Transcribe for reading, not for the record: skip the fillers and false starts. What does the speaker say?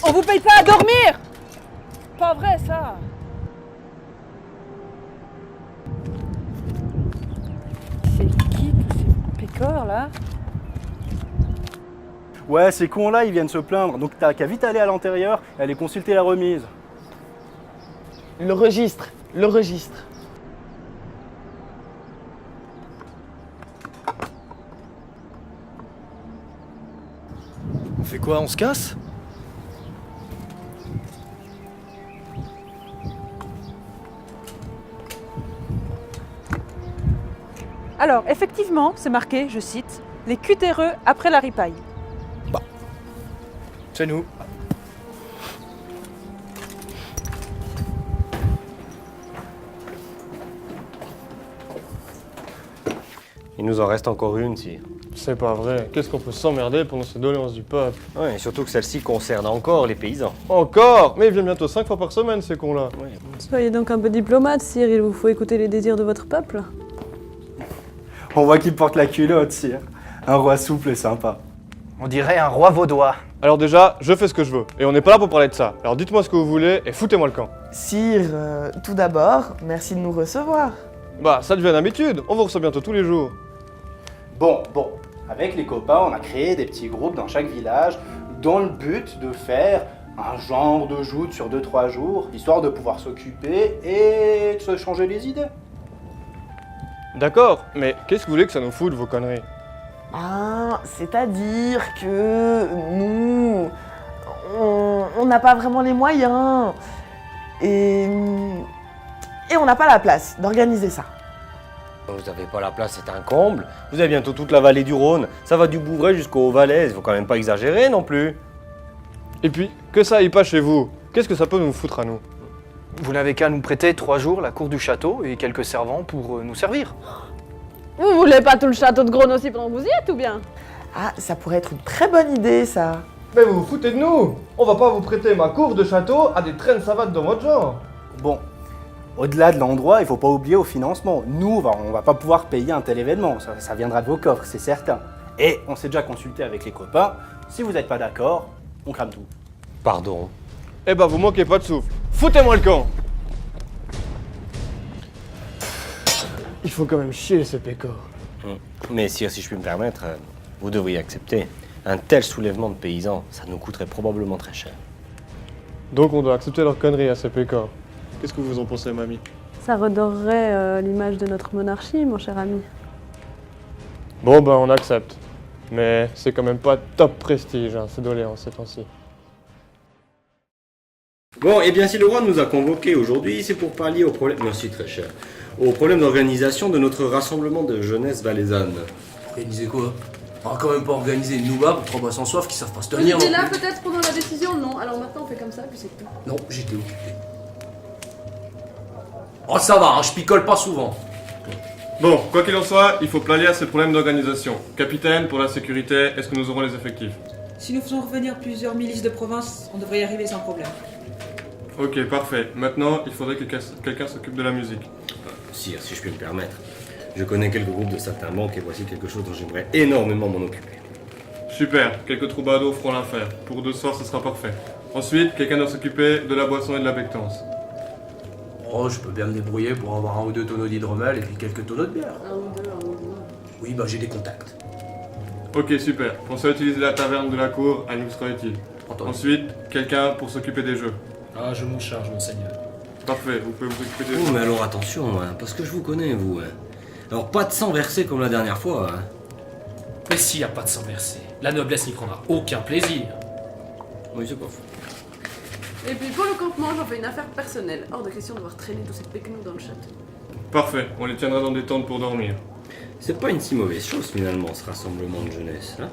On vous paye pas à dormir! Pas vrai ça! C'est qui tous ces pécores là? Ouais, ces cons-là, ils viennent se plaindre, donc t'as qu'à vite aller à l'intérieur et aller consulter la remise. Le registre. On fait quoi, on se casse? Alors, effectivement, c'est marqué, je cite, les cutéreux après la ripaille. C'est nous. Il nous en reste encore une, sire. C'est pas vrai. Qu'est-ce qu'on peut s'emmerder pendant ces doléances du peuple? Ouais, et surtout que celle-ci concerne encore les paysans. Encore? Mais ils viennent bientôt 5 fois par semaine, ces cons-là. Soyez donc un peu diplomate, sire, il vous faut écouter les désirs de votre peuple. On voit qu'il porte la culotte, sire. Un roi souple et sympa. On dirait un roi vaudois. Alors déjà, je fais ce que je veux. Et on n'est pas là pour parler de ça. Alors dites-moi ce que vous voulez et foutez-moi le camp. Sire, tout d'abord, merci de nous recevoir. Bah, ça devient une habitude. On vous reçoit bientôt tous les jours. Bon. Avec les copains, on a créé des petits groupes dans chaque village dans le but de faire un genre de joute sur 2-3 jours, histoire de pouvoir s'occuper et de se changer les idées. D'accord, mais qu'est-ce que vous voulez que ça nous foute, vos conneries? Ah, c'est-à-dire que nous, on n'a pas vraiment les moyens. Et on n'a pas la place d'organiser ça. Vous avez pas la place, c'est un comble. Vous avez bientôt toute la vallée du Rhône. Ça va du Bourret jusqu'au Valais. Il faut quand même pas exagérer non plus. Et puis, que ça aille pas chez vous, qu'est-ce que ça peut nous foutre à nous? Vous n'avez qu'à nous prêter 3 jours la cour du château et quelques servants pour nous servir. Vous voulez pas tout le château de Grosne aussi pendant que vous y êtes ou bien? Ah, ça pourrait être une très bonne idée, ça. Mais vous vous foutez de nous! On va pas vous prêter ma cour de château à des traînes savates de votre genre! Bon, au-delà de l'endroit, il faut pas oublier au financement. Nous, on va pas pouvoir payer un tel événement, ça viendra de vos coffres, c'est certain. Et on s'est déjà consulté avec les copains, si vous n'êtes pas d'accord, on crame tout. Pardon. Eh ben, vous manquez pas de souffle. Foutez-moi le camp! Il faut quand même chier ces pécores. Mais sire, si je puis me permettre, vous devriez accepter. Un tel soulèvement de paysans, ça nous coûterait probablement très cher. Donc on doit accepter leurs conneries à ces pécores. Qu'est-ce que vous en pensez, mamie? Ça redorerait l'image de notre monarchie, mon cher ami. Bon ben, on accepte. Mais c'est quand même pas top prestige, hein, ces doléances, ces temps-ci. Bon, et bien si le roi nous a convoqués aujourd'hui, c'est pour pallier au problème... Merci très cher. Au problème d'organisation de notre rassemblement de jeunesse valaisanne. Organiser quoi? On va quand même pas organiser une nouba pour 3 bois sans soif qui savent pas se tenir. J'étais là peut-être pendant la décision, non? Alors maintenant on fait comme ça, puis c'est tout. Non, j'étais occupé. Oh ça va, hein, je picole pas souvent. Bon, quoi qu'il en soit, il faut pallier à ces problèmes d'organisation. Capitaine, pour la sécurité, est-ce que nous aurons les effectifs? Si nous faisons revenir plusieurs milices de province, on devrait y arriver sans problème. Ok, parfait. Maintenant, il faudrait que quelqu'un s'occupe de la musique. Sire, si je puis me permettre. Je connais quelques groupes de saltimbanques et voici quelque chose dont j'aimerais énormément m'en occuper. Super, quelques troubadours feront l'affaire. Pour 2 soirs, ce sera parfait. Ensuite, quelqu'un doit s'occuper de la boisson et de la bectance. Oh, je peux bien me débrouiller pour avoir 1 ou 2 tonneaux d'hydromel et puis quelques tonneaux de bière. Un ou deux. Oui, bah j'ai des contacts. Ok, super. Pensez à utiliser la taverne de la cour, elle nous sera utile. Entendu. Ensuite, quelqu'un pour s'occuper des jeux. Ah, je m'en charge, monseigneur. Parfait, vous pouvez vous occuper des Oh, jeux. mais alors attention, hein, parce que je vous connais, vous. Hein. Alors, pas de sang versé comme la dernière fois. Hein. Mais s'il n'y a pas de sang versé, la noblesse n'y prendra aucun plaisir. Oui, c'est pas faux. Et puis pour le campement, j'en fais une affaire personnelle. Hors de question de voir traîner tous ces péquenous dans le château. Parfait, on les tiendra dans des tentes pour dormir. C'est pas une si mauvaise chose finalement, ce rassemblement de jeunesse. Hein.